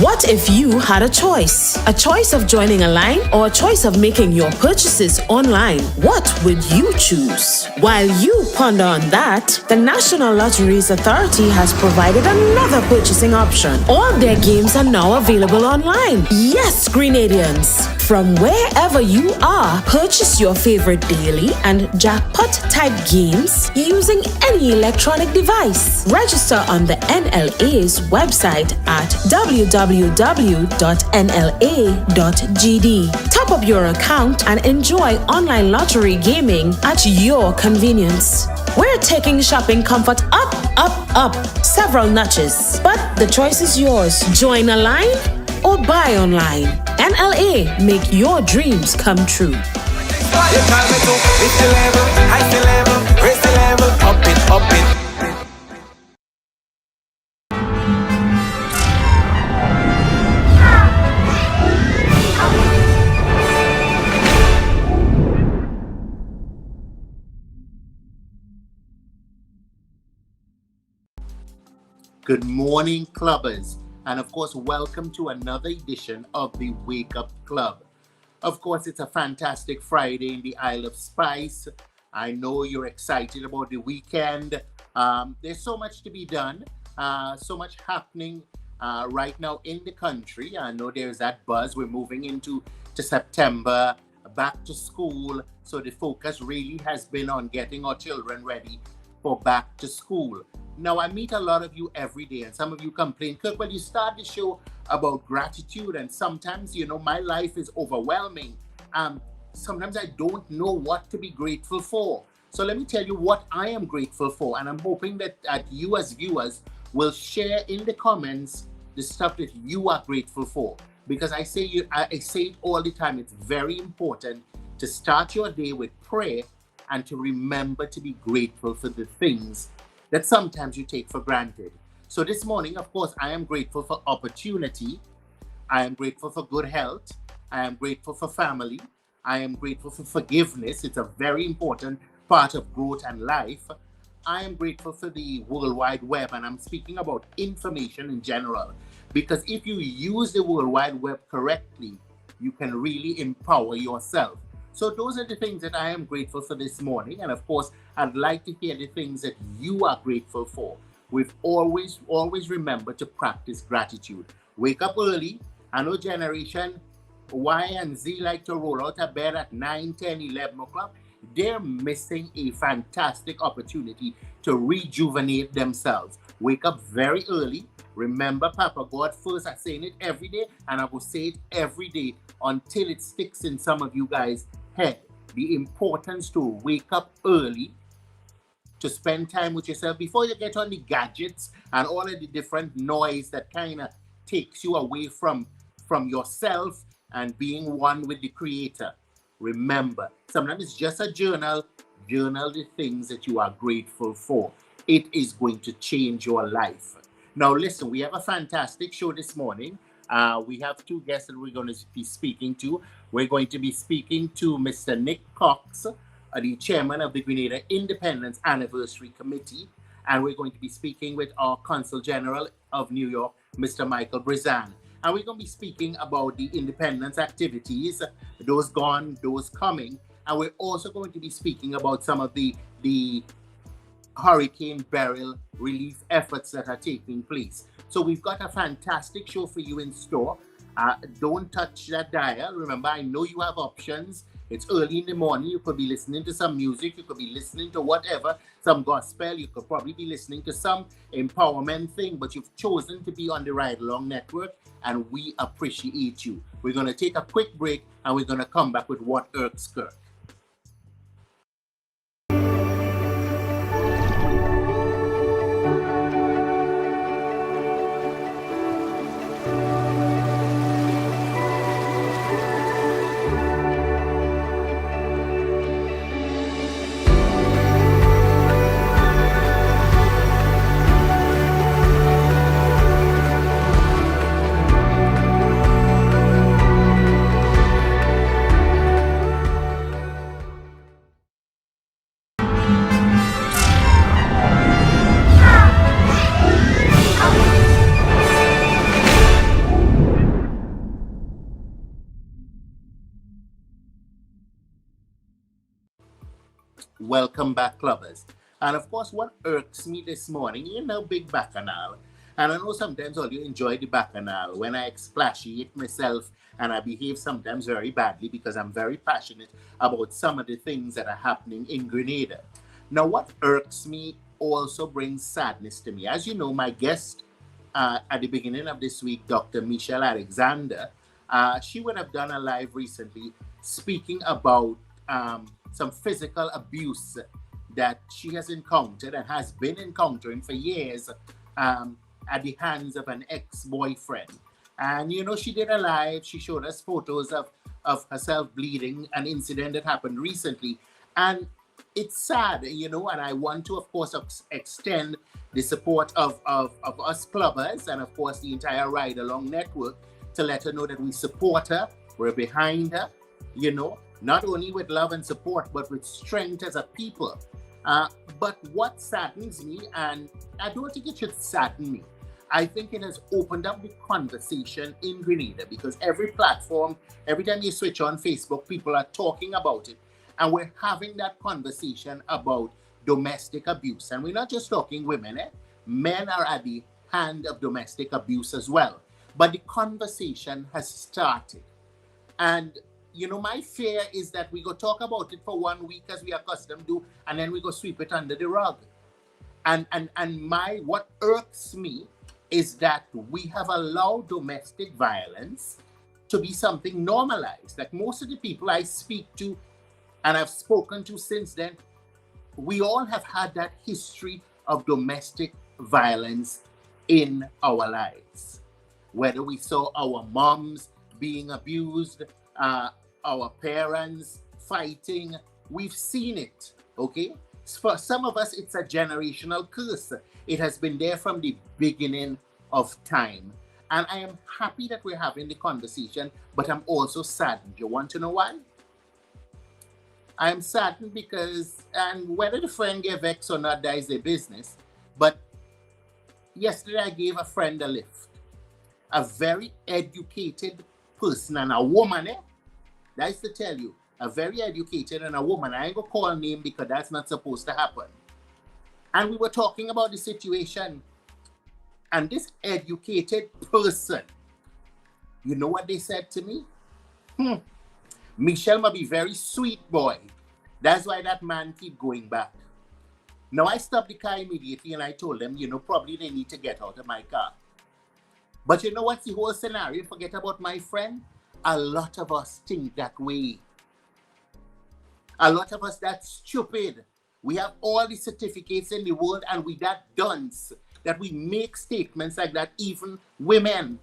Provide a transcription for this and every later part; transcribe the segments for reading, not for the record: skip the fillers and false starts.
What if you had a choice? A choice of joining a line or a choice of making your purchases online? What would you choose? While you ponder on that, the National Lotteries Authority has provided another purchasing option. All their games are now available online. Yes, Grenadians! From wherever you are, purchase your favorite daily and jackpot type games using any electronic device. Register on the NLA's website at www.nla.gd. Top up your account and enjoy online lottery gaming at your convenience. We're taking shopping comfort up, up, up several notches, but the choice is yours. Join a line or buy online. NLA, make your dreams come true. Good morning, clubbers, and of course, welcome to another edition of the Wake Up Club. Of course, it's a fantastic Friday in the Isle of Spice. I know you're excited about the weekend. There's so much to be done, so much happening right now in the country. I know there's that buzz. We're moving into September, back to school. So the focus really has been on getting our children ready for back to school. Now, I meet a lot of you every day, and some of you complain, Kirk, well, you start the show about gratitude, and sometimes, my life is overwhelming. Sometimes I don't know what to be grateful for. So let me tell you what I am grateful for, and I'm hoping that you as viewers will share in the comments the stuff that you are grateful for. Because I say it all the time, it's very important to start your day with prayer and to remember to be grateful for the things that sometimes you take for granted. So this morning, of course, I am grateful for opportunity. I am grateful for good health. I am grateful for family. I am grateful for forgiveness. It's a very important part of growth and life. I am grateful for the World Wide Web, and I'm speaking about information in general. Because if you use the World Wide Web correctly, you can really empower yourself. So those are the things that I am grateful for this morning. And of course, I'd like to hear the things that you are grateful for. We've always remember to practice gratitude. Wake up early. I know generation Y and Z like to roll out of bed at 9, 10, 11 o'clock. They're missing a fantastic opportunity to rejuvenate themselves. Wake up very early. Remember, Papa God first. I'm saying it every day, and I will say it every day until it sticks in some of you guys' head. The importance to wake up early, to spend time with yourself before you get on the gadgets and all of the different noise that kind of takes you away from yourself and being one with the Creator. Remember, sometimes it's just a journal. Journal the things that you are grateful for. It is going to change your life. Now, listen, we have a fantastic show this morning. We have two guests that we're going to be speaking to. We're going to be speaking to Mr. Nick Coxx, the chairman of the Grenada Independence Anniversary Committee. And we're going to be speaking with our Consul General of New York, Mr. Michael Brizan. And we're going to be speaking about the independence activities, those gone, those coming. And we're also going to be speaking about some of the Hurricane Beryl relief efforts that are taking place. So we've got a fantastic show for you in store. Don't touch that dial. Remember, I know you have options. It's early in the morning. You could be listening to some music. You could be listening to whatever, some gospel. You could probably be listening to some empowerment thing, but you've chosen to be on the Ride Along Network, and we appreciate you. We're going to take a quick break, and we're going to come back with What Irks Kirk. Welcome back, clubbers. And of course, what irks me this morning, big bacchanal. And I know sometimes all you enjoy the bacchanal when I expatiate myself and I behave sometimes very badly because I'm very passionate about some of the things that are happening in Grenada. Now, what irks me also brings sadness to me. As you know, my guest at the beginning of this week, Dr. Michelle Alexander, she would have done a live recently speaking about some physical abuse that she has encountered and has been encountering for years at the hands of an ex-boyfriend. And, she did a live, she showed us photos of herself bleeding, an incident that happened recently. And it's sad, and I want to, of course, extend the support of us clubbers and, of course, the entire Ride Along Network to let her know that we support her, we're behind her, not only with love and support, but with strength as a people. But what saddens me, and I don't think it should sadden me, I think it has opened up the conversation in Grenada, because every platform, every time you switch on Facebook, people are talking about it. And we're having that conversation about domestic abuse. And we're not just talking women, men are at the hand of domestic abuse as well. But the conversation has started. And my fear is that we go talk about it for 1 week as we are accustomed to, and then we go sweep it under the rug. And what irks me is that we have allowed domestic violence to be something normalized. Like most of the people I speak to and I've spoken to since then, we all have had that history of domestic violence in our lives. Whether we saw our moms being abused, our parents fighting, we've seen it, okay? For some of us, it's a generational curse. It has been there from the beginning of time. And I am happy that we're having the conversation, but I'm also saddened. You want to know why? I'm saddened because, and whether the friend gave X or not, that is their business, but yesterday I gave a friend a lift. A very educated person and a woman, that's to tell you, a very educated and a woman. I ain't gonna call name because that's not supposed to happen. And we were talking about the situation. And this educated person, you know what they said to me? Michelle must be very sweet boy. That's why that man keep going back. Now I stopped the car immediately and I told them, probably they need to get out of my car. But you know what's the whole scenario? Forget about my friend. A lot of us think that way. A lot of us that stupid. We have all the certificates in the world and we that dunce that we make statements like that, even women.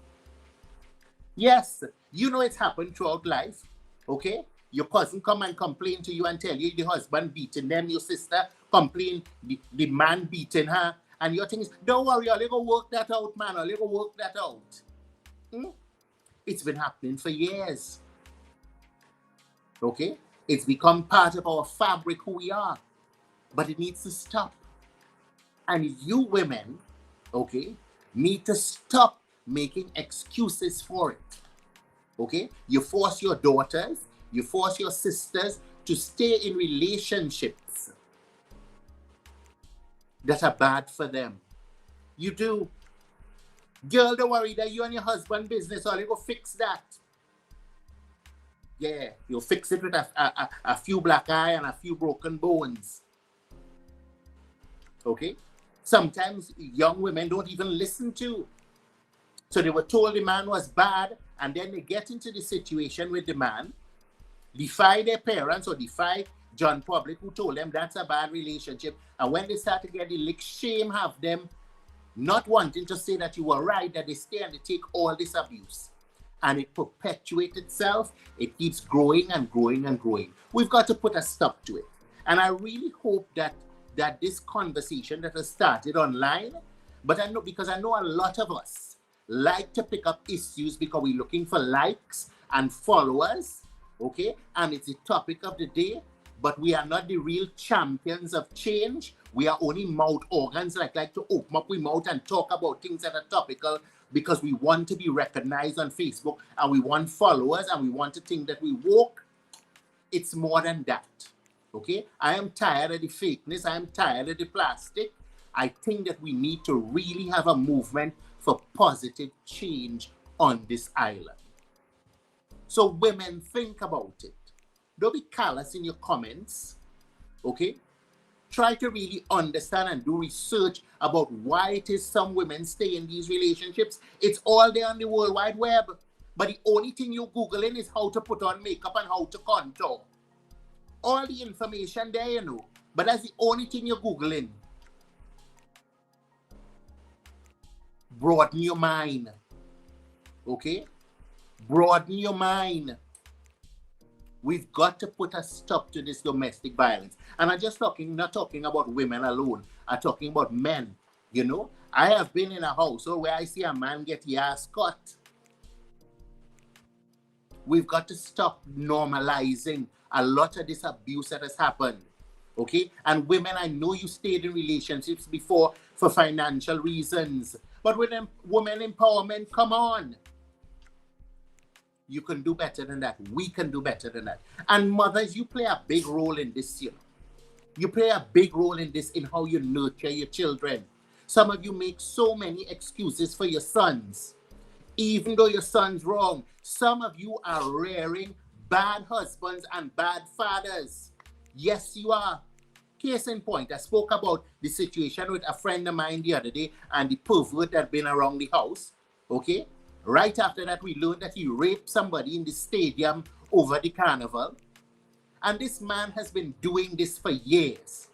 Yes, it's happened throughout life, okay? Your cousin come and complain to you and tell you the husband beating them, your sister complain the man beating her, and your thing is, don't worry, I'll go work that out, man, I'll go work that out. It's been happening for years. Okay? It's become part of our fabric, who we are. But it needs to stop. And you women, okay, need to stop making excuses for it. Okay? You force your daughters, you force your sisters to stay in relationships that are bad for them. You do. Girl, don't worry that you and your husband business, or you go fix that. Yeah, you'll fix it with a few black eye and a few broken bones. Okay? Sometimes young women don't even listen to. So they were told the man was bad, and then they get into the situation with the man, defy their parents or defy John Public, who told them that's a bad relationship. And when they start to get the lick, shame have them not wanting to say that you were right, that they stay and they take all this abuse. And it perpetuates itself. It keeps growing and growing and growing. We've got to put a stop to it. And I really hope that this conversation that has started online, but I know, because I know a lot of us like to pick up issues because we're looking for likes and followers, okay? And it's the topic of the day, but we are not the real champions of change. We are only mouth organs, like to open up our mouth and talk about things that are topical because we want to be recognized on Facebook and we want followers and we want to think that we woke. It's more than that, okay? I am tired of the fakeness. I am tired of the plastic. I think that we need to really have a movement for positive change on this island. So women, think about it. Don't be callous in your comments, okay? Try to really understand and do research about why it is some women stay in these relationships. It's all there on the World Wide Web. But the only thing you're Googling is how to put on makeup and how to contour. All the information there, you know. But that's the only thing you're Googling. Broaden your mind. Okay? Broaden your mind. We've got to put a stop to this domestic violence. And I'm just not talking about women alone. I'm talking about men. You know, I have been in a household where I see a man get his ass cut. We've got to stop normalizing a lot of this abuse that has happened. Okay? And women, I know you stayed in relationships before for financial reasons. But with women empowerment, come on. You can do better than that. We can do better than that. And mothers, you play a big role in this, you know. You play a big role in this, in how you nurture your children. Some of you make so many excuses for your sons. Even though your son's wrong, some of you are rearing bad husbands and bad fathers. Yes, you are. Case in point, I spoke about the situation with a friend of mine the other day and the pervert that had been around the house. Okay? Right after that, we learned that he raped somebody in the stadium over the carnival. And this man has been doing this for years.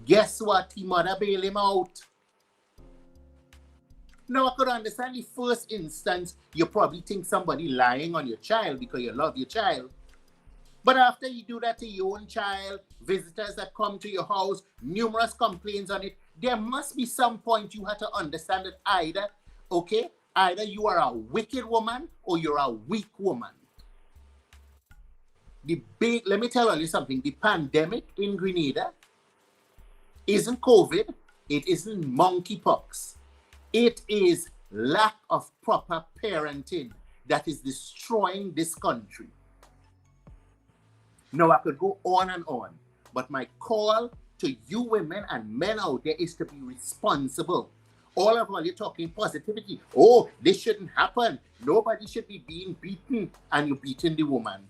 Guess what? He mother bailed him out. Now, I could understand the first instance, you probably think somebody lying on your child because you love your child. But after you do that to your own child, visitors that come to your house, numerous complaints on it, there must be some point you have to understand that either you are a wicked woman or you're a weak woman. Let me tell you something. The pandemic in Grenada isn't COVID. It isn't monkeypox. It is lack of proper parenting that is destroying this country. Now, I could go on and on, but my call to you women and men out there is to be responsible. All of all, you're talking positivity. Oh, this shouldn't happen. Nobody should be being beaten, and you're beating the woman.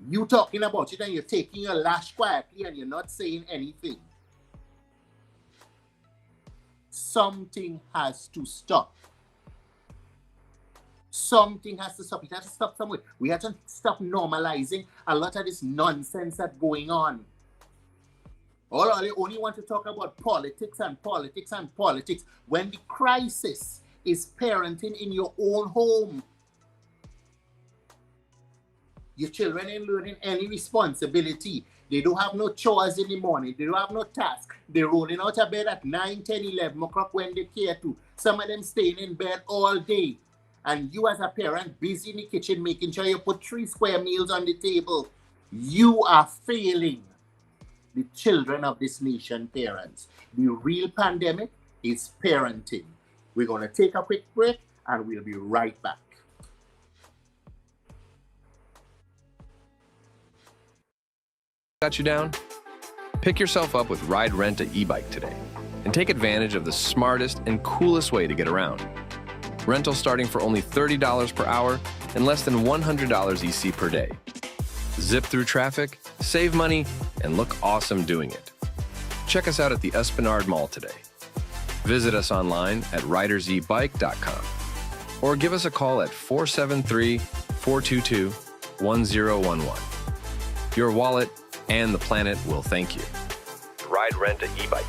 You talking about it and you're taking your lash quietly and you're not saying anything. Something has to stop. Something has to stop. It has to stop somewhere. We have to stop normalizing a lot of this nonsense that's going on. They only want to talk about politics and politics and politics when the crisis is parenting in your own home. Your children ain't learning any responsibility. They don't have no chores in the morning. They don't have no task. They're rolling out of bed at 9, 10, 11 o'clock when they care to. Some of them staying in bed all day. And you as a parent busy in the kitchen making sure you put 3 square meals on the table. You are failing the children of this nation, parents. The real pandemic is parenting. We're going to take a quick break and we'll be right back. Got you down? Pick yourself up with Ride Rent a e-bike today. and take advantage of the smartest and coolest way to get around. Rental starting for only $30 per hour and less than $100 EC per day. Zip through traffic, save money, and look awesome doing it. Check us out at the Esplanade Mall today. Visit us online at ridersebike.com or give us a call at 473-422-1011. Your wallet and the planet will thank you. Ride Rent a e-bike.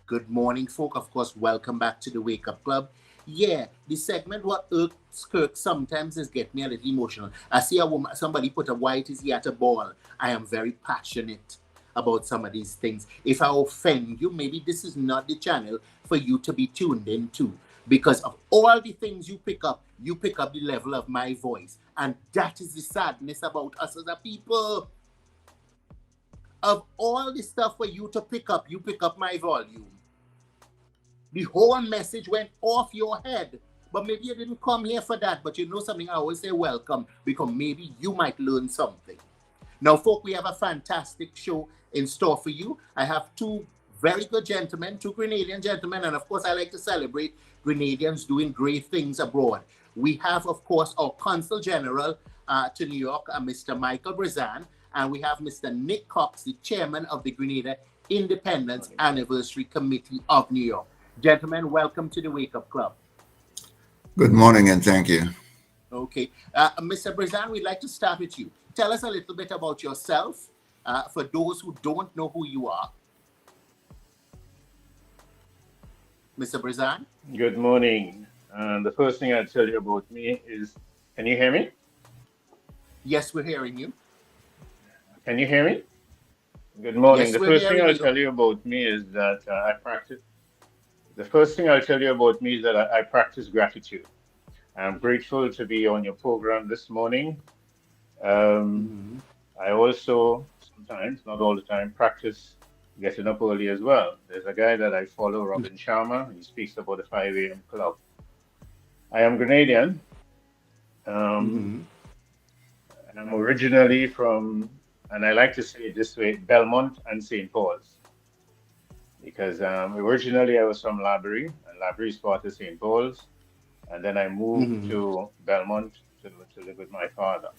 Good morning, folk. Of course, welcome back to the Wake Up Club. Yeah, the segment what irks Kirk sometimes is get me a little emotional. I see a woman, somebody put a white is at a ball. I am very passionate about some of these things. If I offend you, maybe this is not the channel for you to be tuned into. Because of all the things you pick up the level of my voice. And that is the sadness about us as a people. Of all the stuff for you to pick up, you pick up my volume. The whole message went off your head. But maybe you didn't come here for that. But you know something, I always say welcome, because maybe you might learn something. Now, folk, we have a fantastic show in store for you. I have two very good gentlemen, two Grenadian gentlemen, and of course, I like to celebrate Grenadians doing great things abroad. We have, of course, our Consul General to New York, Mr. Michael Brizan, and we have Mr. Nick Coxx, the chairman of the Grenada Independence Anniversary Committee of New York. Gentlemen, welcome to the Wake Up Club. Good morning and thank you. Okay. Mr. Brizan, we'd like to start with you. Tell us a little bit about yourself for those who don't know who you are. Mr. Brizan? Good morning. The first thing I'll tell you about me is, can you hear me? Yes, we're hearing you. Can you hear me? Good morning. Yes, The we're first thing hearing I'll you. tell you about me is that I practice. The first thing I'll tell you about me is that I practice gratitude. I'm grateful to be on your program this morning. I also sometimes, not all the time, practice getting up early as well. There's a guy that I follow, Robin Sharma. He speaks about the 5 a.m. club. I am Grenadian. And I'm originally from, and I like to say it this way, Belmont and St. Paul's. Because originally I was from Laborie, and Laborie is part of St. Paul's. And then I moved to Belmont to live with my father.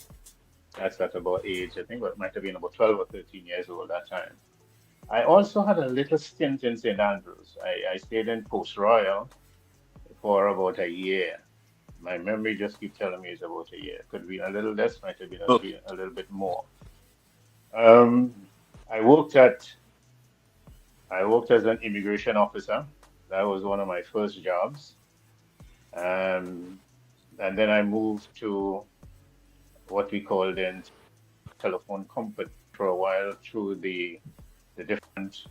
That's at about age, I think it might have been about 12 or 13 years old that time. I also had a little stint in St. Andrews. I stayed in Post Royal for about a year. My memory just keeps telling me it's about a year. Could be a little less, might have been a little bit more. I worked as an immigration officer. That was one of my first jobs. And then I moved to what we called then telephone company for a while through the different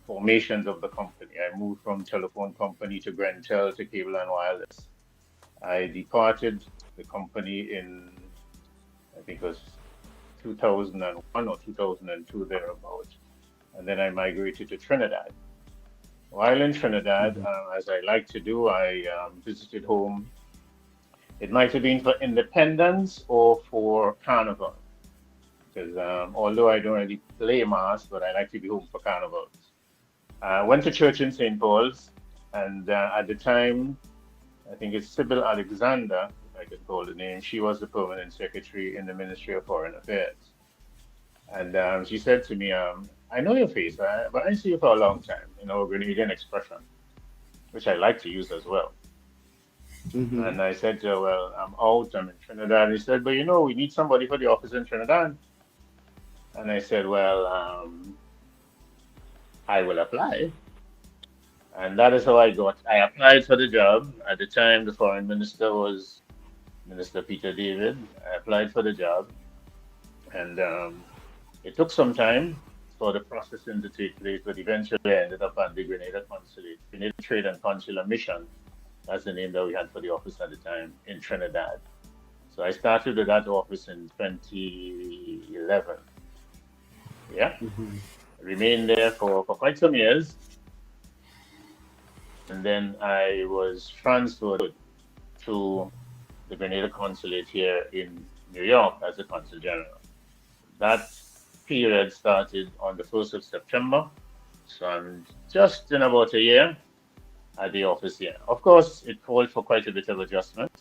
formations of the company. I moved from telephone company to Grentel to Cable and Wireless. I departed the company in, I think it was 2001 or 2002 thereabout. And then I migrated to Trinidad. While in Trinidad, as I like to do, I visited home. It might have been for Independence or for Carnival. Because although I don't really play Mass, but I like to be home for carnivals. I went to church in St. Paul's, and at the time, I think it's Sybil Alexander, if I could call the name, she was the permanent secretary in the Ministry of Foreign Affairs. And she said to me, I know your face, but I see you for a long time, Grenadian expression, which I like to use as well. And I said to her, well, I'm out, I'm in Trinidad. And he said, but we need somebody for the office in Trinidad. And I said, well, I will apply. And that is how I applied for the job. At the time, the foreign minister was Minister Peter David. I applied for the job. And it took some time for the processing to take place, but eventually I ended up at the Grenada Consulate, Grenada Trade and Consular Mission. That's the name that we had for the office at the time in Trinidad. So I started with that office in 2011. Yeah, Mm-hmm. remained there for quite some years. And then I was transferred to the Grenada Consulate here in New York as a Consul General. That period started on the 1st of September. So I'm just in about a year at the office here. Of course, it called for quite a bit of adjustment.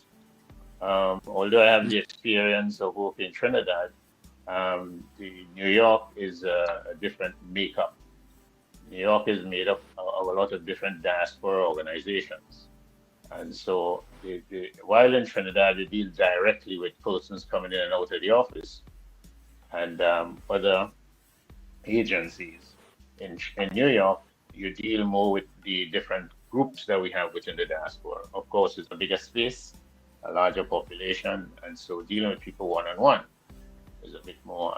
Although I have the experience of working in Trinidad, the New York is a different makeup. New York is made up of a lot of different diaspora organizations. And so while in Trinidad, they deal directly with persons coming in and out of the office and other agencies. In New York, you deal more with the different groups that we have within the diaspora. Of course, it's a bigger space, a larger population, and so dealing with people one-on-one is a bit more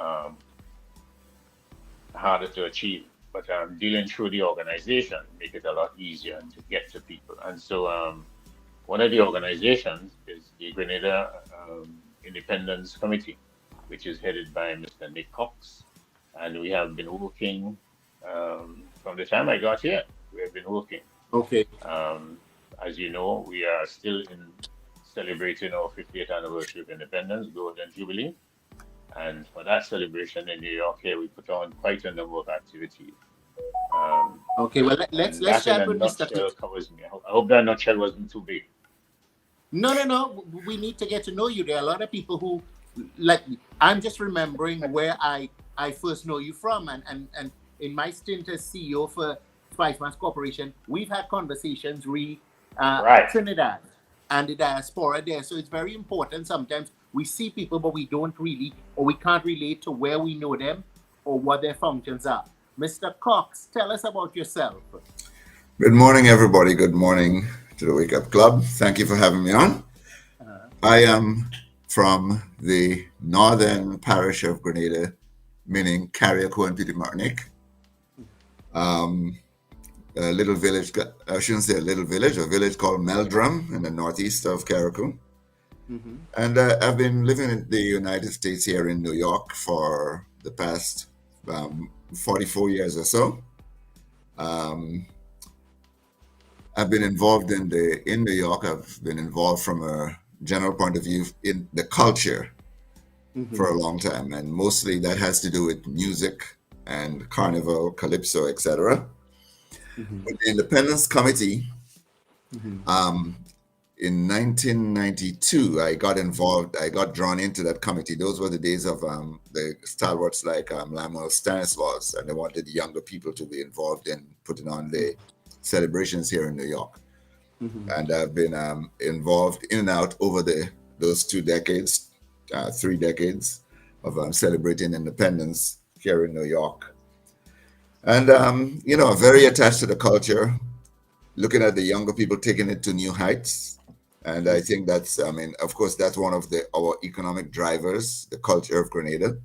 harder to achieve. But dealing through the organization make it a lot easier to get to people. And so one of the organizations is the Grenada Independence Committee, which is headed by Mr. Nick Coxx. And we have been working from the time I got here. We have been working. Okay. As you know, we are still in celebrating our 50th anniversary of independence, Golden Jubilee. And for that celebration in New York here, we put on quite a number of activities. Okay. Well, let's that in chat a with Mr. nutshell covers me. I hope that nutshell wasn't too big. No. We need to get to know you. There are a lot of people who, like, I'm just remembering where I first know you from, and in my stint as CEO for Spiceman's Corporation, we've had conversations Right. Trinidad and the diaspora there. So it's very important. Sometimes we see people, but we don't really, or we can't relate to where we know them or what their functions are. Mr. Coxx, tell us about yourself. Good morning, everybody. Good morning to the Wake Up Club. Thank you for having me on. I am from the northern parish of Grenada, meaning Carriacou and Petit Martinique. A little village, I shouldn't say a little village, a village called Meldrum in the northeast of Carriacou. Mm-hmm. And I've been living in the United States here in New York for the past 44 years or so. I've been involved in New York. I've been involved from a general point of view in the culture for a long time, and mostly that has to do with music and carnival, calypso, etc. With the Independence Committee, in 1992, I got involved. I got drawn into that committee. Those were the days of the stalwarts like Lamuel Stanislaus, and they wanted younger people to be involved in putting on the celebrations here in New York. And I've been involved in and out over those 2 decades, 3 decades of celebrating independence here in New York. And, very attached to the culture, looking at the younger people taking it to new heights. And I think that's, of course, that's one of our economic drivers, the culture of Grenada,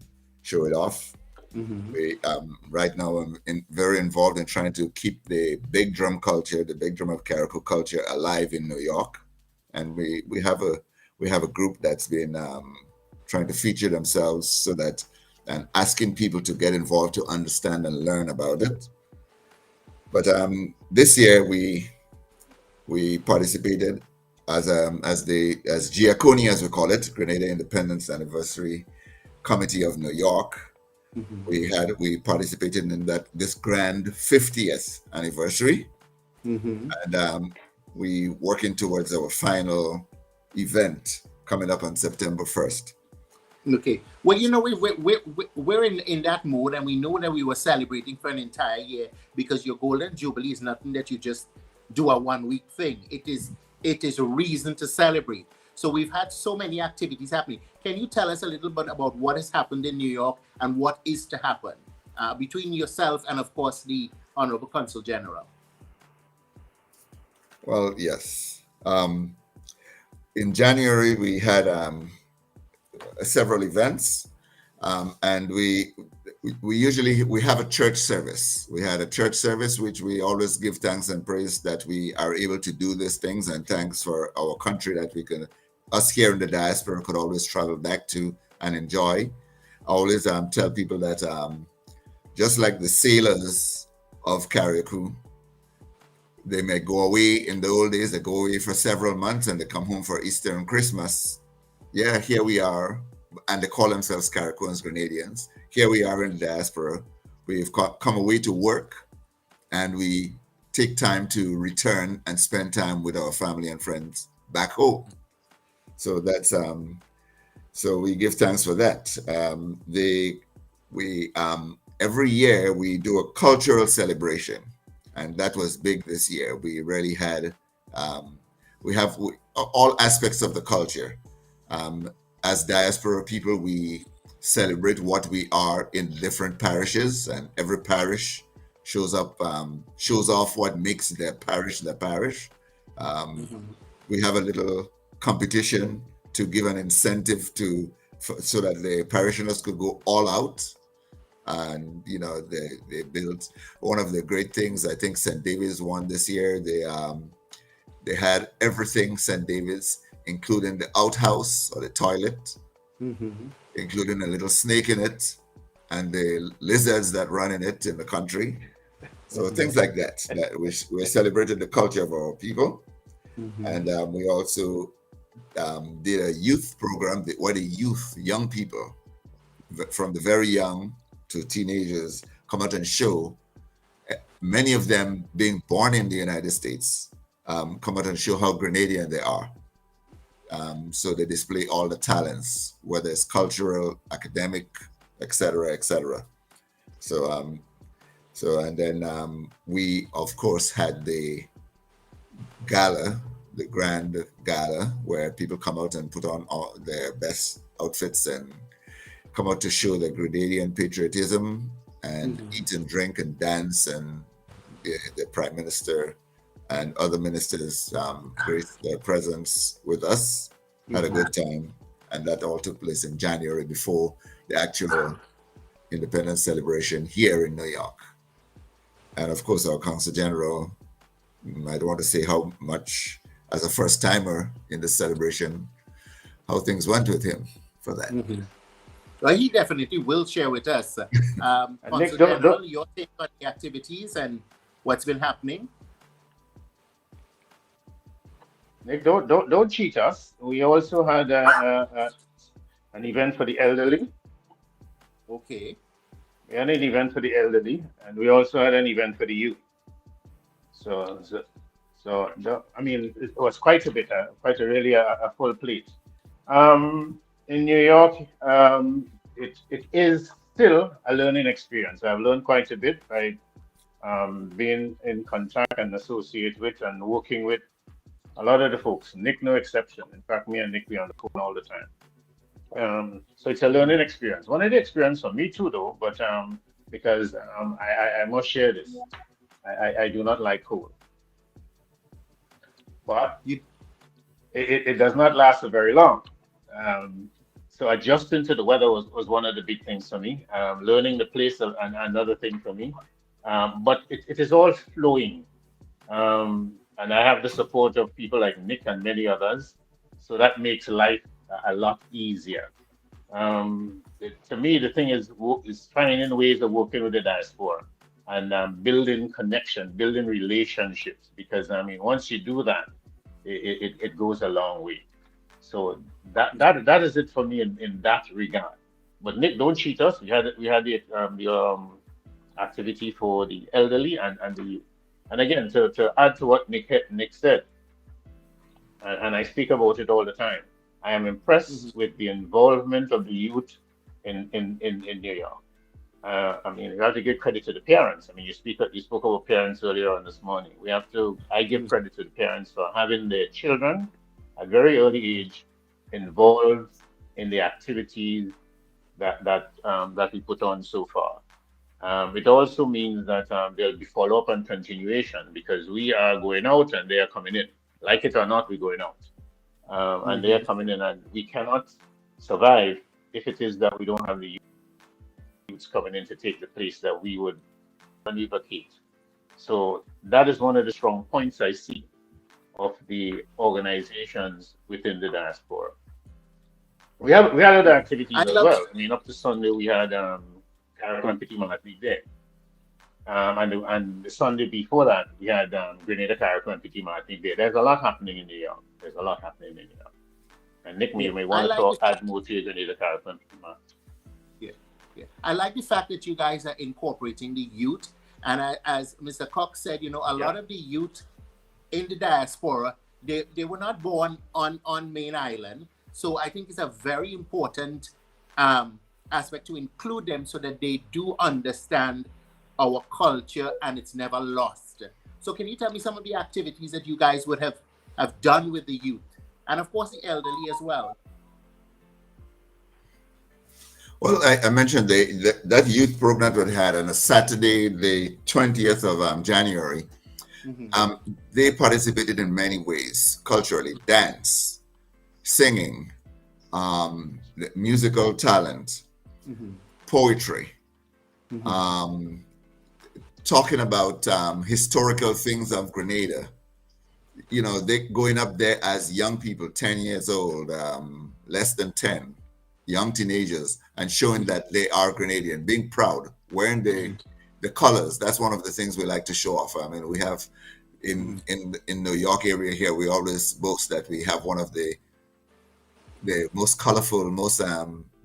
show it off. We, right now, I'm very involved in trying to keep the big drum culture, the big drum of Carriacou culture, alive in New York, and we have a group that's been trying to feature themselves so that and asking people to get involved to understand and learn about it. But this year we participated as GIACONI, as we call it, Grenada Independence Anniversary Committee of New York. We participated in this grand 50th anniversary, and we working towards our final event coming up on September 1st. Okay. Well, we're in that mode, and we know that we were celebrating for an entire year, because your Golden Jubilee is nothing that you just do a 1-week thing. It is a reason to celebrate. So we've had so many activities happening. Can you tell us a little bit about what has happened in New York and what is to happen between yourself and, of course, the Honorable Consul General? Well, yes. In January, we had several events, and we have a church service. We had a church service, which we always give thanks and praise that we are able to do these things, and thanks for our country that us here in the diaspora could always travel back to and enjoy. I always tell people that just like the sailors of Carriacou. They may go away in the old days, they go away for several months and they come home for Easter and Christmas. Yeah, here we are, and they call themselves Carriacouans, Grenadians. Here we are in the diaspora. We've come away to work, and we take time to return and spend time with our family and friends back home. So that's so we give thanks for that. We every year we do a cultural celebration, and that was big this year. We really had we have all aspects of the culture. As diaspora people, we celebrate what we are in different parishes, and every parish shows off what makes their parish their parish. We have a little competition to give an incentive so that the parishioners could go all out. And they built one of the great things. I think St. David's won this year. They had everything St. David's, including the outhouse or the toilet, including a little snake in it, and the lizards that run in it in the country. So things like that. We're celebrating the culture of our people, and we also did a youth program where the young people, from the very young to teenagers, come out and show. Many of them being born in the United States, come out and show how Grenadian they are. So they display all the talents, whether it's cultural, academic, etc., etc. So and then we of course had the gala, the grand gala, where people come out and put on all their best outfits and come out to show their Grenadian patriotism and eat and drink and dance, and the Prime Minister and other ministers graced their presence with us, had a good time, and that all took place in January before the actual independence celebration here in New York. And of course, our Consul General, I don't want to say how much, as a first timer in the celebration, how things went with him for that. Well, he definitely will share with us. Consul General, your take on the activities and what's been happening. Nick, don't cheat us. We also had an event for the elderly. Okay. We had an event for the elderly, and we also had an event for the youth. So I mean, it was quite a bit, really a full plate. In New York, it is still a learning experience. I've learned quite a bit by being in contact and associate with and working with a lot of the folks. Nick, no exception. In fact, me and Nick, we on the phone all the time. So it's a learning experience. One of the experience for me too, though, but because I must share this. I do not like cold, but it does not last for very long. So adjusting to the weather was one of the big things for me. Learning the place and another thing for me. But it is all flowing. And I have the support of people like Nick and many others. So that makes life a lot easier. To me, the thing is finding ways of working with the diaspora and building connection, building relationships. Because I mean, once you do that, it goes a long way. So that is it for me in that regard. But Nick, don't cheat us. We had the activity for the elderly and the youth. And again, to add to what Nick said, and I speak about it all the time, I am impressed with the involvement of the youth in New York. I mean, you have to give credit to the parents. I mean, you spoke about parents earlier on this morning. I give credit to the parents for having their children at very early age involved in the activities that we put on so far. It also means that there'll be follow-up and continuation because we are going out and they are coming in. Like it or not, we're going out. And they are coming in, and we cannot survive if it is that we don't have the youths coming in to take the place that we would vacate. So that is one of the strong points I see of the organizations within the diaspora. We had other activities as well. I mean, up to Sunday we had Carriacou Petit Martinique Day. And the Sunday before that, we had Grenada Carriacou and Petit Martinique Day. There's a lot happening in New York. There's a lot happening in New York. And Nick, Yeah, you may I want to like the add more to your Grenada Carriacou and Petit Martinique. yeah, yeah. I like the fact that you guys are incorporating the youth, and as Mr. Cox said, you know, a lot of the youth in the diaspora, they were not born on main island, so I think it's a very important aspect to include them so that they do understand our culture and it's never lost. So can you tell me some of the activities that you guys would have done with the youth, and of course the elderly as well? Well, I mentioned that youth program that we had on a Saturday, the 20th of January. They participated in many ways, culturally, dance, singing, musical talent, poetry, talking about historical things of Grenada. You know, they going up there as young people, 10 years old, less than 10, young teenagers, and showing that they are Grenadian, being proud, wearing the colors. That's one of the things we like to show off. I mean, we have in New York area here, we always boast that we have one of the most colorful, most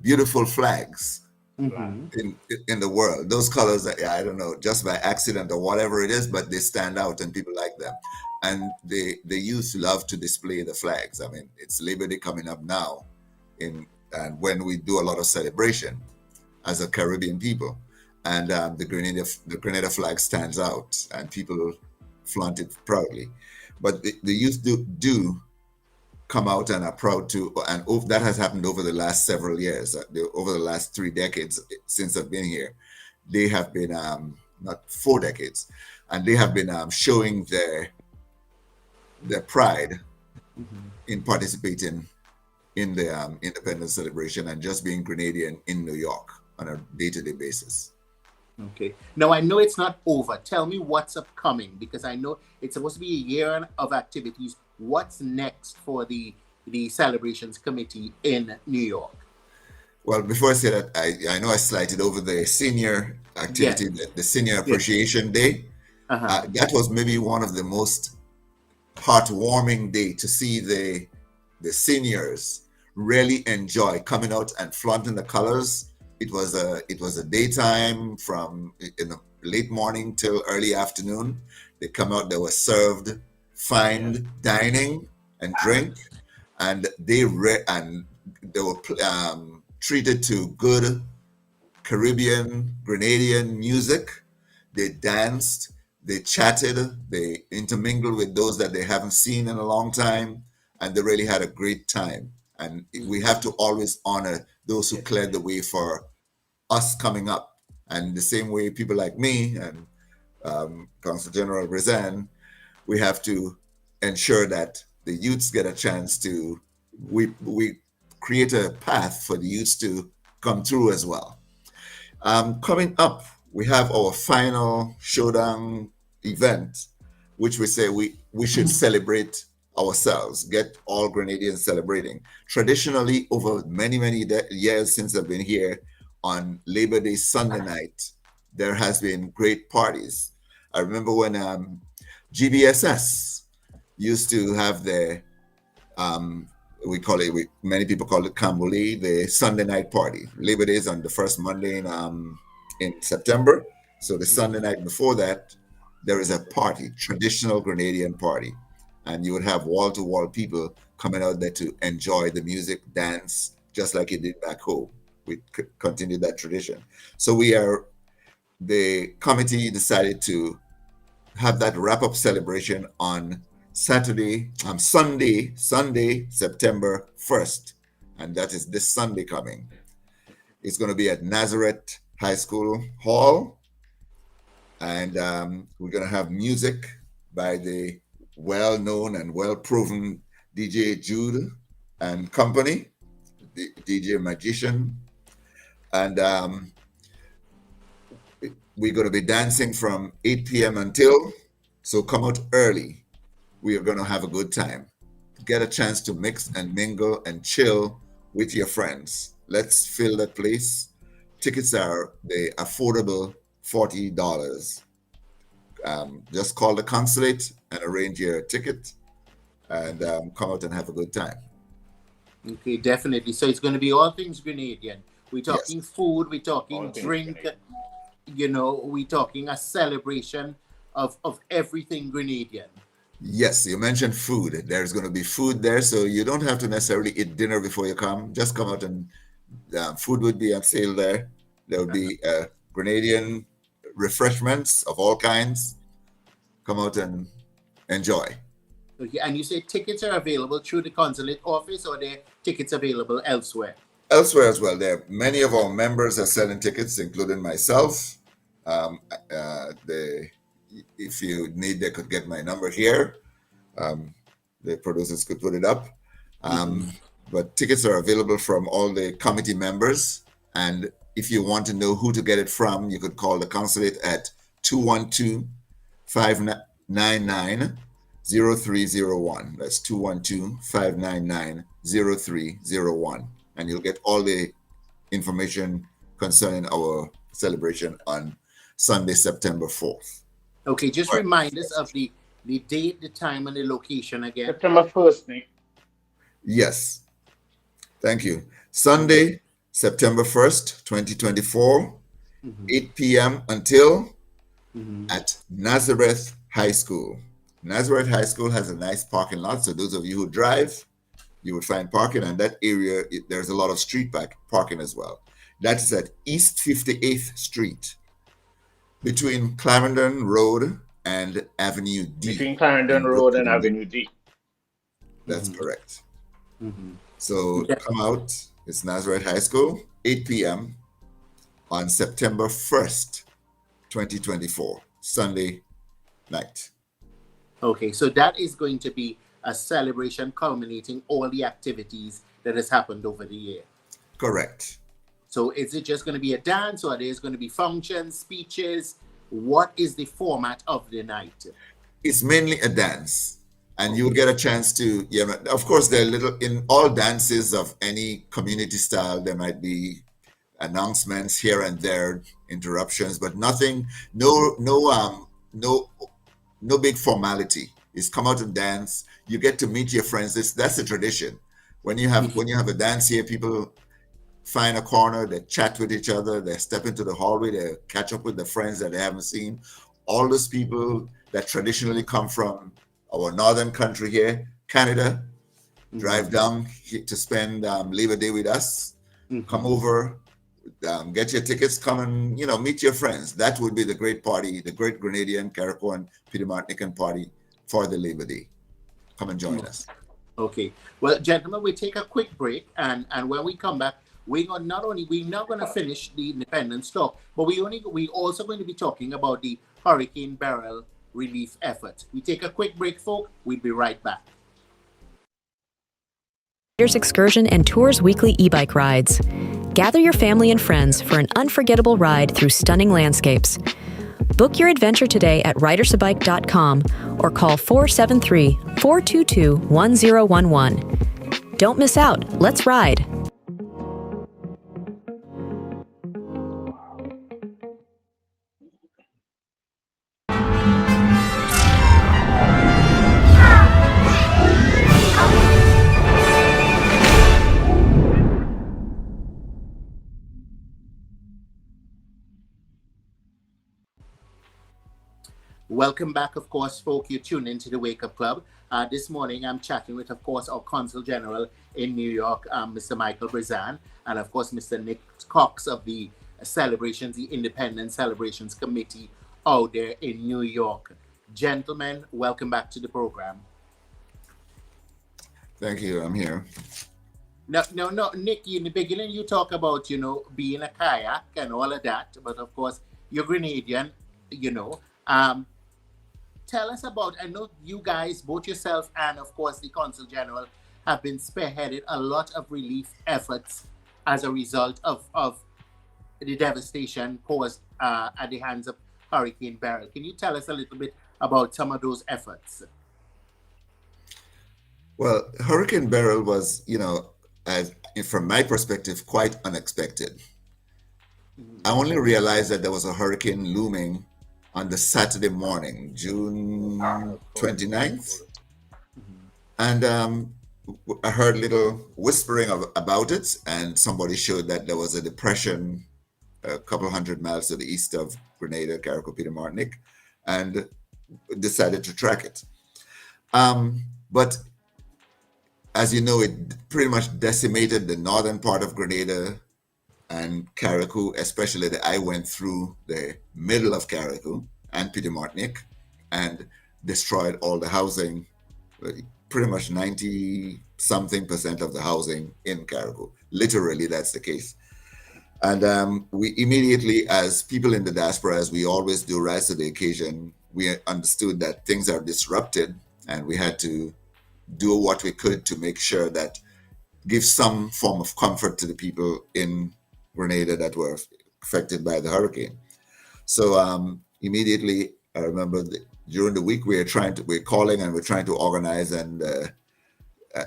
beautiful flags in the world. Those colors, I don't know, just by accident or whatever it is, but they stand out and people like them. And the youth love to display the flags. I mean, it's Labor Day coming up now, and when we do a lot of celebration as a Caribbean people, and the Grenada flag stands out, and people flaunt it proudly. But the youth do come out and are proud to, and that has happened over the last several years, over the last 3 decades since I've been here. They have been, not 4 decades, and they have been showing their pride in participating in the independence celebration and just being Grenadian in New York on a day-to-day basis. Okay. Now, I know it's not over. Tell me what's upcoming, because I know it's supposed to be a year of activities. What's next for the celebrations committee in New York? Well, before I say that, I know I slighted over the senior activity, the Senior Appreciation Day. That was maybe one of the most heartwarming day to see the seniors really enjoy coming out and flaunting the colors. It was a daytime from in the late morning till early afternoon. They come out, they were served fine dining and drink, and they were treated to good Caribbean, Grenadian music. They danced, they chatted, they intermingled with those that they haven't seen in a long time, and they really had a great time. And we have to always honor those who cleared the way for us coming up. And the same way people like me and Consul General Brizan, we have to ensure that the youths get a chance to, we create a path for the youths to come through as well. Coming up, we have our final showdown event, which we say we should celebrate ourselves, get all Grenadians celebrating. Traditionally, over many years since I've been here, on Labor Day Sunday night, there has been great parties. I remember when GBSS used to have the many people call it Camboli, the Sunday night party. Labor Day is on the first Monday in September. So the Sunday night before that, there is a party, traditional Grenadian party. And you would have wall-to-wall people coming out there to enjoy the music, dance, just like you did back home. We continue that tradition. So the committee decided to have that wrap-up celebration on Sunday, September 1st. And that is this Sunday coming. It's going to be at Nazareth High School Hall. And we're going to have music by the well-known and well-proven DJ Jude and company, the DJ Magician. And we're going to be dancing from 8 p.m. until, so come out early. We are going to have a good time. Get a chance to mix and mingle and chill with your friends. Let's fill that place tickets are the affordable $40. Just call the consulate and arrange your ticket and come out and have a good time. Okay, definitely. So it's going to be all things Grenadian. We're talking Yes. food, we're talking All things drink, Grenadian. we're talking a celebration of everything Grenadian. Yes, you mentioned food. There's going to be food there, so you don't have to necessarily eat dinner before you come. Just come out and food would be on sale there. There would be Grenadian refreshments of all kinds. Come out and enjoy. Okay, and you say tickets are available through the consulate office, or there tickets available elsewhere? Elsewhere as well, there many of our members are selling tickets, including myself. Um, if you need, they could get my number here. The producers could put it up. But tickets are available from all the committee members. And if you want to know who to get it from, you could call the consulate at 212-599-0301. That's 212-599-0301. And you'll get all the information concerning our celebration on Sunday, September 4th. Okay, just remind us of the date, the time, and the location again. September 1st, Nick. Yes. Thank you. Sunday, September 1st, 2024, 8 p.m. until at Nazareth High School. Nazareth High School has a nice parking lot. So those of you who drive, you would find parking. And that area, there's a lot of street parking as well. That is at East 58th Street, between Clarendon Road and Avenue D. Between Clarendon Road and Avenue D. That's correct. So come out. It's Nazareth High School, 8 p.m. on September 1st, 2024, Sunday night. Okay, so that is going to be a celebration culminating all the activities that has happened over the year. Correct. So is it just going to be a dance, or there's going to be functions, speeches? What is the format of the night? It's mainly a dance. And you'll get a chance to, of course, there are in all dances of any community style, there might be announcements here and there, interruptions, but nothing, no big formality. It's come out and dance. You get to meet your friends. That's a tradition. When you have a dance here, people find a corner, they chat with each other, they step into the hallway, they catch up with the friends that they haven't seen. All those people that traditionally come from our northern country here, Canada, drive down to spend Labor Day with us, come over, get your tickets, come and, meet your friends. That would be the great party, the great Grenadian, Carriacou, Peter Martinican party for the Labor Day. Come and join us. Okay. Well, gentlemen, we take a quick break, and when we come back, we're not going to finish the independence talk, but we also going to be talking about the Hurricane Beryl relief effort. We take a quick break, folks. We'll be right back. Excursion and Tours weekly e-bike rides. Gather your family and friends for an unforgettable ride through stunning landscapes. Book your adventure today at ridersabike.com or call 473-422-1011. Don't miss out. Let's ride. Welcome back, of course, folks. You tune into the Wake Up Club. This morning, I'm chatting with, of course, our Consul General in New York, Mr. Michael Brizan, and, of course, Mr. Nick Coxx of the Celebrations, the Independence Celebrations Committee out there in New York. Gentlemen, welcome back to the program. Thank you. I'm here. No, Nick, in the beginning, you talk about, being a kayak and all of that, but, of course, you're Grenadian, Tell us about, I know you guys, both yourself and, of course, the Consul General, have been spearheaded a lot of relief efforts as a result of the devastation caused at the hands of Hurricane Beryl. Can you tell us a little bit about some of those efforts? Well, Hurricane Beryl was, from my perspective, quite unexpected. I only realized that there was a hurricane looming on the Saturday morning, June 29th. And I heard little whispering about it, and somebody showed that there was a depression a couple hundred miles to the east of Grenada, Carriacou, Peter Martinique, and decided to track it. But as you know, it pretty much decimated the northern part of Grenada and Carriacou, especially that I went through the middle of Carriacou and Peter Martinique and destroyed all the housing, pretty much 90 something percent of the housing in Carriacou. Literally, that's the case. And we immediately, as people in the diaspora, as we always do, rise to the occasion. We understood that things are disrupted, and we had to do what we could to make sure that give some form of comfort to the people in Grenada that were affected by the hurricane. So immediately, I remember during the week we're calling and we're trying to organize. And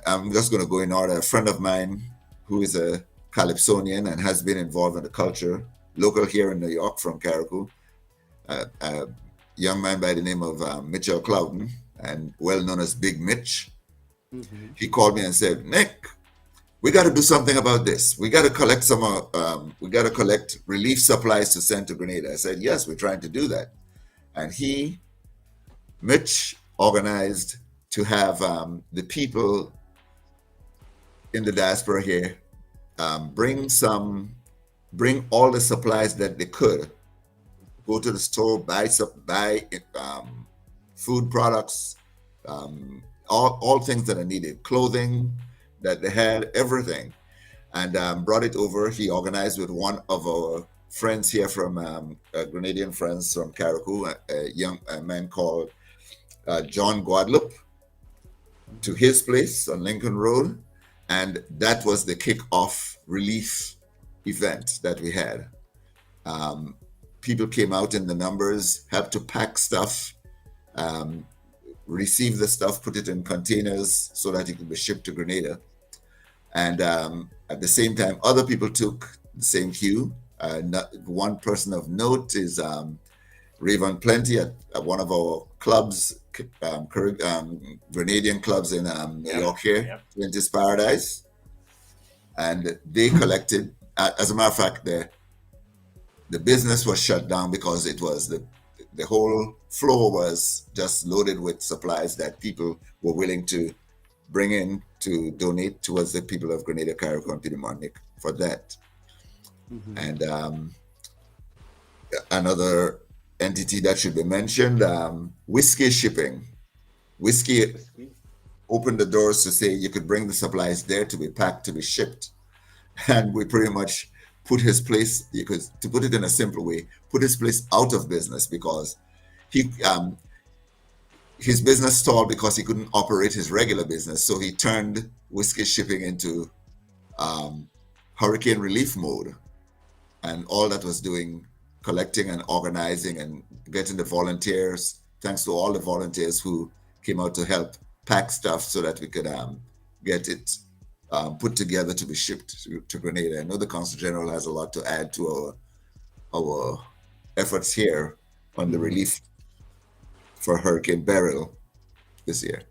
I'm just going to go in order. A friend of mine who is a Calypsonian and has been involved in the culture, local here in New York from Carriacou, a young man by the name of Mitchell Clouden, and well known as Big Mitch. He called me and said, "Nick, we got to do something about this. We got to collect we got to collect relief supplies to send to Grenada." I said, "Yes, we're trying to do that." And Mitch, organized to have the people in the diaspora here bring all the supplies that they could. Go to the store, buy food products, all things that are needed, clothing that they had, everything, and brought it over. He organized with one of our friends here from Grenadian friends from Carriacou, a man called John Guadalupe, to his place on Lincoln Road, and that was the kick-off relief event that we had. People came out in the numbers, helped to pack stuff, receive the stuff, put it in containers so that it could be shipped to Grenada. And at the same time, other people took the same cue. One person of note is Raven Plenty at one of our clubs, Grenadian clubs in New York here, Twenties Paradise. And they collected, as a matter of fact, the business was shut down because it was the whole floor was just loaded with supplies that people were willing to bring in to donate towards the people of Grenada, Carriacou, and Peter Martinique for that. And another entity that should be mentioned, whiskey shipping. Whiskey opened the doors to say you could bring the supplies there to be packed, to be shipped. And we pretty much put his place, because to put it in a simple way, put his place out of business because his business stalled because he couldn't operate his regular business. So he turned whiskey shipping into hurricane relief mode. And all that was doing, collecting and organizing and getting the volunteers, thanks to all the volunteers who came out to help pack stuff so that we could get it put together to be shipped to Grenada. I know the Consul General has a lot to add to our efforts here on the relief for Hurricane Beryl this year.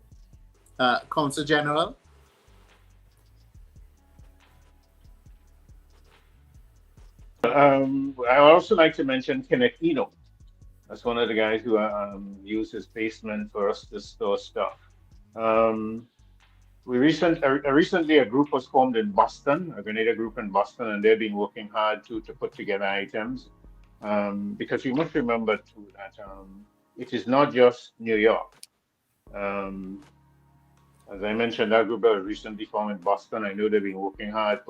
Consul General? I also like to mention Kenneth Eno. That's one of the guys who used his basement for us to store stuff. Recently a group was formed in Boston, a Grenada group in Boston, and they've been working hard to put together items. Because we must remember too that it is not just New York. As I mentioned, that group was recently formed in Boston. I know they've been working hard,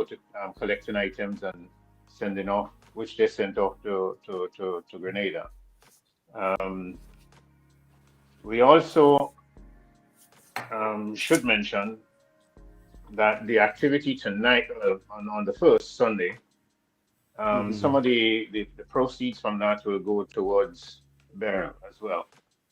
collecting items and sending off, which they sent off to Grenada. We also should mention that the activity tonight on the first Sunday, some of the proceeds from that will go towards Beryl as well.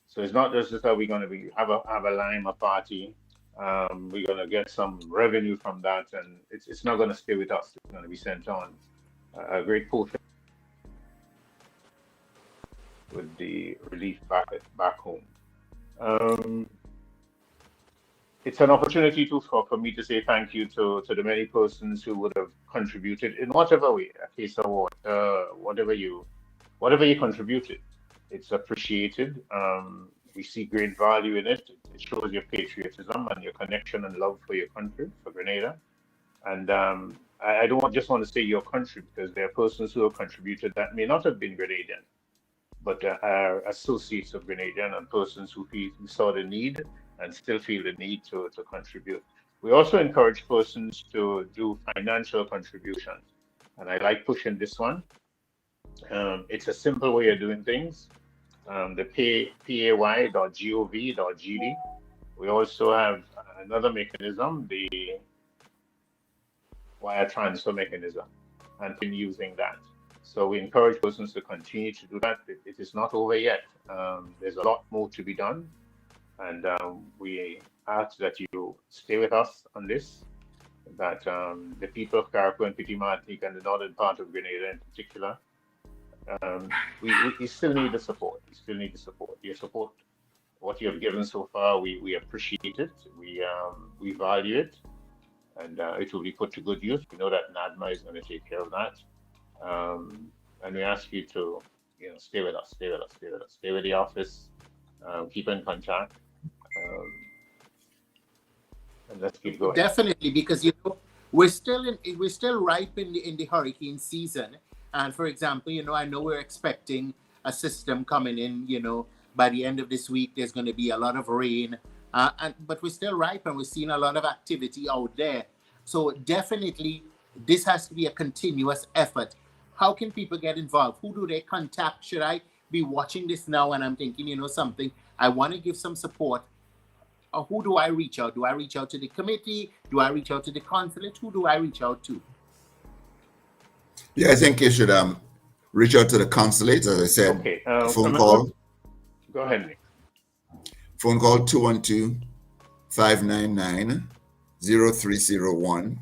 So it's not just that we're going to have a lima party. We're going to get some revenue from that, and it's not going to stay with us. It's going to be sent on. A great portion with the relief back home. It's an opportunity for me to say thank you to the many persons who would have contributed in whatever way, a case of water, whatever you contributed. It's appreciated. We see great value in it. It shows your patriotism and your connection and love for your country, for Grenada. And I don't just want to say your country, because there are persons who have contributed that may not have been Grenadian, but are associates of Grenadian and persons who saw the need and still feel the need to contribute. We also encourage persons to do financial contributions. And I like pushing this one. It's a simple way of doing things. The pay.gov.gd. We also have another mechanism, the wire transfer mechanism, and been using that. So we encourage persons to continue to do that. It is not over yet. There's a lot more to be done. And we ask that you stay with us on this, that the people of Carriacou and Petit Martinique and the northern part of Grenada in particular, we still need the support. We still need the support. Your support, what you have given so far, we appreciate it. We value it, and it will be put to good use. We know that NADMA is going to take care of that, and we ask you to, stay with us, stay with the office, keep in contact, and let's keep going. Definitely, because we're still ripe in the hurricane season. And for example, I know we're expecting a system coming in, by the end of this week. There's going to be a lot of rain, but we're still ripe and we're seeing a lot of activity out there. So definitely, this has to be a continuous effort. How can people get involved? Who do they contact? Should I be watching this now and I'm thinking, something, I want to give some support? Or who do I reach out? Do I reach out to the committee? Do I reach out to the consulate? Who do I reach out to? Yeah, I think you should reach out to the consulate, as I said. Okay. Phone call. Go ahead, Nick. Phone call 212-599-0301.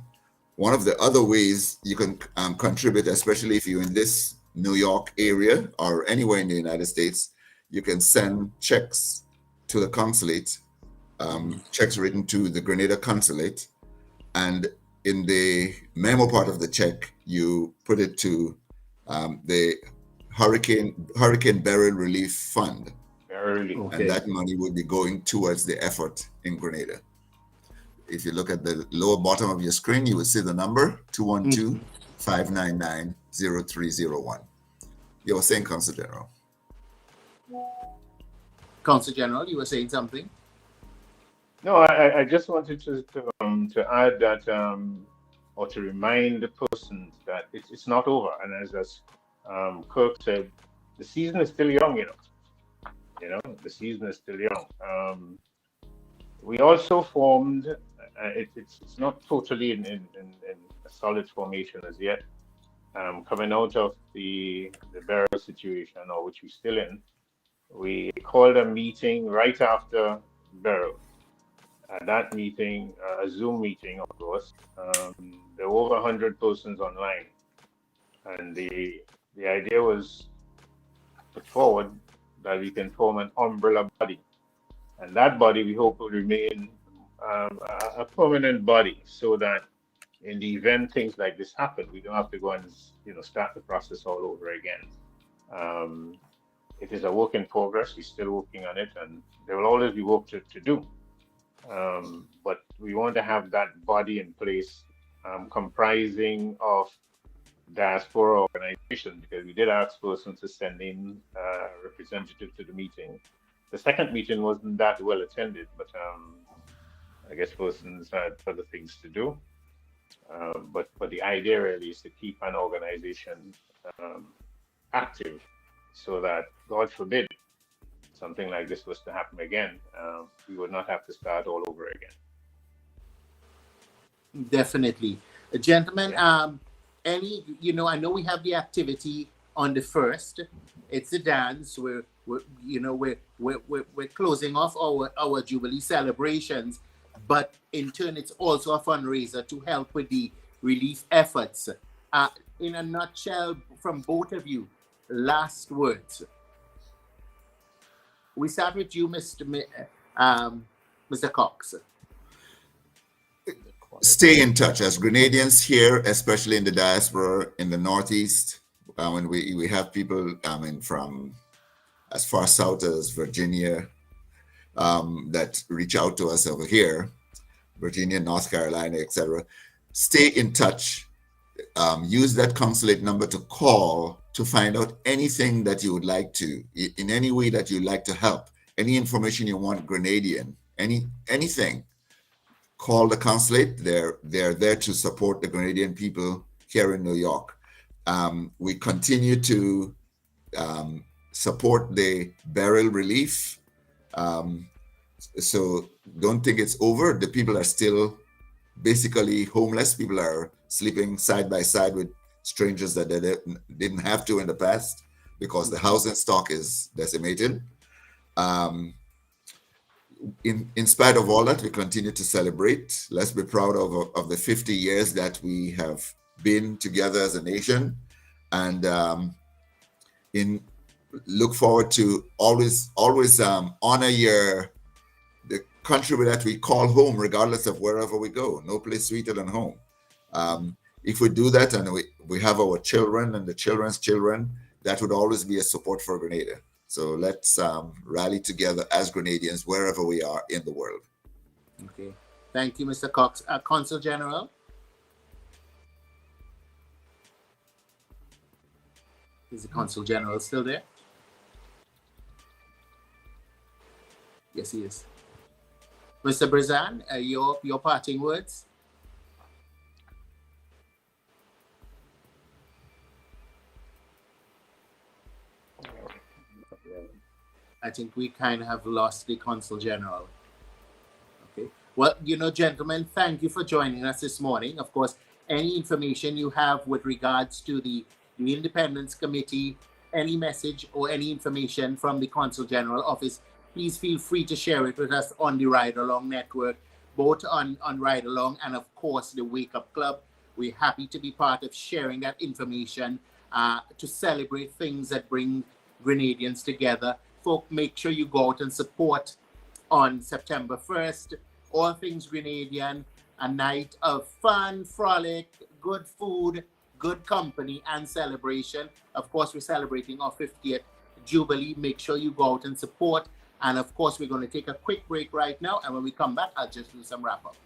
One of the other ways you can contribute, especially if you're in this New York area or anywhere in the United States, you can send checks to the consulate, checks written to the Grenada consulate, and in the memo part of the check, you put it to the Hurricane Beryl Relief Fund. Okay. And that money will be going towards the effort in Grenada. If you look at the lower bottom of your screen, you will see the number 212-599-0301. You were saying, Consul General. Consul General, you were saying something? No, I just wanted to add that, or to remind the persons that it's not over. And as Kirk said, the season is still young, the season is still young. We also formed, it's not totally in a solid formation as yet, coming out of the Beryl situation, or which we're still in. We called a meeting right after Beryl. At that meeting, a Zoom meeting, of course, there were over 100 persons online. And the idea was put forward that we can form an umbrella body. And that body, we hope, will remain a permanent body, so that in the event things like this happen, we don't have to go and start the process all over again. It is a work in progress. We're still working on it, and there will always be work to do. But we want to have that body in place, comprising of diaspora organizations, because we did ask persons to send in a representative to the meeting. The second meeting wasn't that well attended, but I guess persons had other things to do. But the idea really is to keep an organization active, so that, God forbid, something like this was to happen again, we would not have to start all over again. Definitely. Gentlemen, I know we have the activity on the 1st. It's a dance. We're closing off our Jubilee celebrations, but in turn, it's also a fundraiser to help with the relief efforts. In a nutshell, from both of you, last words. We start with you, Mr. Coxx. Stay in touch as Grenadians here, especially in the diaspora in the Northeast. When we have people from as far south as Virginia that reach out to us over here, Virginia, North Carolina, etc. Stay in touch. Use that consulate number to call to find out anything that you would like to, in any way that you'd like to help, any information you want Grenadian, anything. Call the consulate. They're there to support the Grenadian people here in New York. We continue to support the burial relief. So don't think it's over. The people are still basically homeless. People are sleeping side by side with strangers that they didn't have to in the past because the housing stock is decimated. In spite of all that, we continue to celebrate. Let's be proud of the 50 years that we have been together as a nation, and look forward to always honor the country that we call home, regardless of wherever we go. No place sweeter than home. If we do that, and we have our children and the children's children, that would always be a support for Grenada. So let's rally together as Grenadians wherever we are in the world. Okay, thank you, Mr. Coxx. Consul General. Is the Consul General still there? Yes, he is. Mr. Brizan, your parting words. I think we kind of have lost the Consul General. Okay. Well, gentlemen, thank you for joining us this morning. Of course, any information you have with regards to the Independence Committee, any message or any information from the Consul General office, please feel free to share it with us on the Ride Along Network, both on Ride Along and, of course, the Wake Up Club. We're happy to be part of sharing that information to celebrate things that bring Grenadians together. Folk, make sure you go out and support on September 1st. All things Grenadian, a night of fun, frolic, good food, good company, and celebration. Of course, we're celebrating our 50th Jubilee. Make sure you go out and support. And of course, we're going to take a quick break right now. And when we come back, I'll just do some wrap up.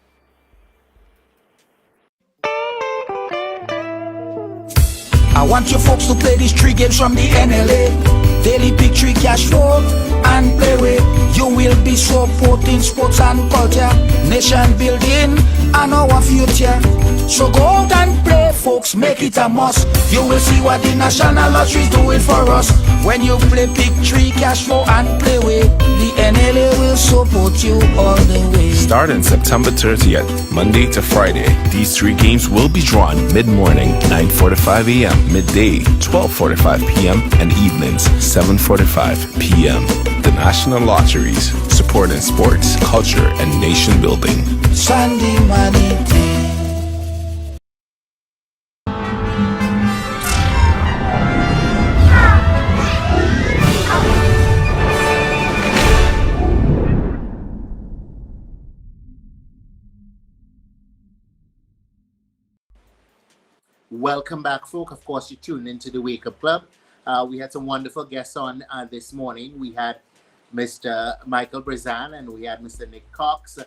I want you folks to play these 3 games from the NLA. Daily pick 3 cash flow and play with. You will be supporting sports and culture, nation building and our future. So go out and play, folks, make it a must. You will see what the National Lottery is doing for us. When you play pick 3 cash flow and play with, the NLA will support you all the way. Starting September 30th, Monday to Friday, these 3 games will be drawn mid-morning, 9:45 a.m., midday, 12:45 p.m., and evenings, 7:45 p.m. The National Lotteries, supporting sports, culture, and nation building. Sunday money day. Welcome back, folk. Of course, you tuned into the Wake Up Club. We had some wonderful guests on this morning. We had Mr. Michael Brizan and we had Mr. Nick Coxx.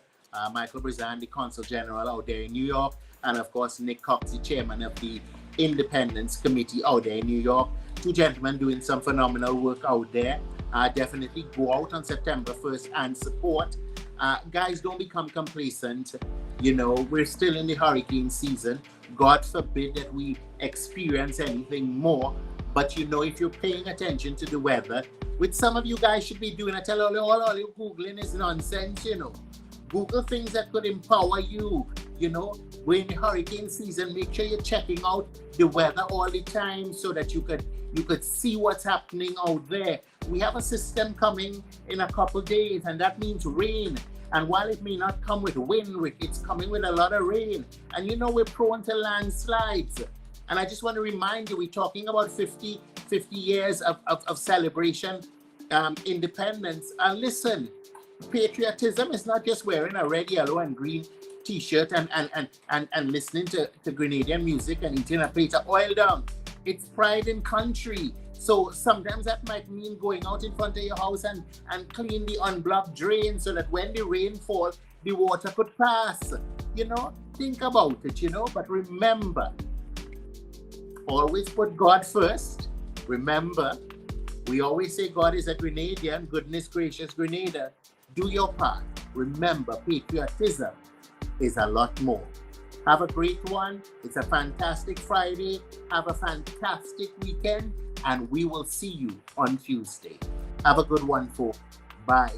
Michael Brizan, the Consul General out there in New York, and of course, Nick Coxx, the Chairman of the Independence Committee out there in New York. 2 gentlemen doing some phenomenal work out there. Definitely go out on September 1st and support. Guys, don't become complacent. We're still in the hurricane season. God forbid that we experience anything more. But if you're paying attention to the weather, which some of you guys should be doing, I tell all you Googling is nonsense, Google things that could empower you. We're in the hurricane season. Make sure you're checking out the weather all the time so that you could see what's happening out there. We have a system coming in a couple days, and that means rain. And while it may not come with wind, it's coming with a lot of rain. And we're prone to landslides. And I just want to remind you, we're talking about 50 years of celebration. independence. And listen, patriotism is not just wearing a red, yellow, and green t-shirt and listening to Grenadian music and eating a plate of oil down. It's pride in country. So sometimes that might mean going out in front of your house and clean the unblocked drain so that when the rain falls, the water could pass. Think about it, but remember, always put God first. Remember, we always say God is a Grenadian, goodness gracious Grenada. Do your part. Remember, patriotism is a lot more. Have a great one. It's a fantastic Friday. Have a fantastic weekend, and we will see you on Tuesday. Have a good one, folks. Bye.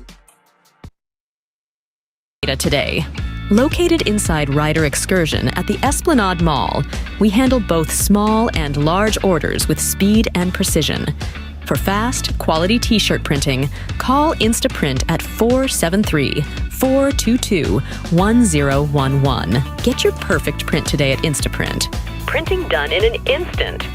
Today. Located inside Ryder Excursion at the Esplanade Mall, we handle both small and large orders with speed and precision. For fast, quality t-shirt printing, call Instaprint at 473-422-1011. Get your perfect print today at Instaprint. Printing done in an instant.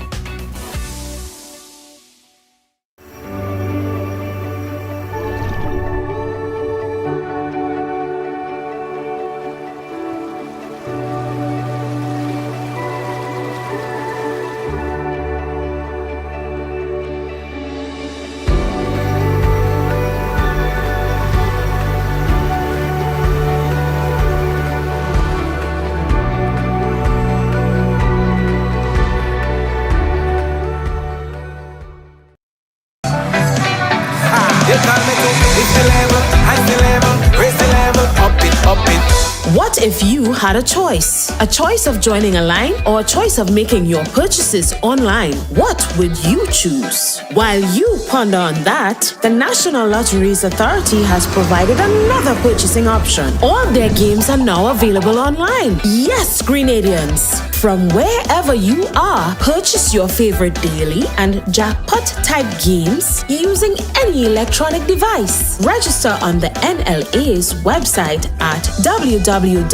What if you had a choice? A choice of joining a line or a choice of making your purchases online? What would you choose? While you ponder on that, the National Lotteries Authority has provided another purchasing option. All their games are now available online. Yes, Grenadians! From wherever you are, purchase your favorite daily and jackpot type games using any electronic device. Register on the NLA's website at www.nla.gd.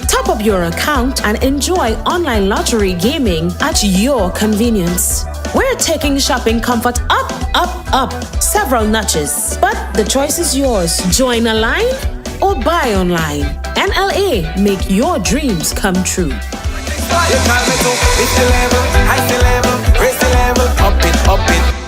Top up your account and enjoy online lottery gaming at your convenience. We're taking shopping comfort up, several notches. But the choice is yours. Join a line or buy online. NLA, make your dreams come true. You call me to, it's the level, high the level, raise the level, up it.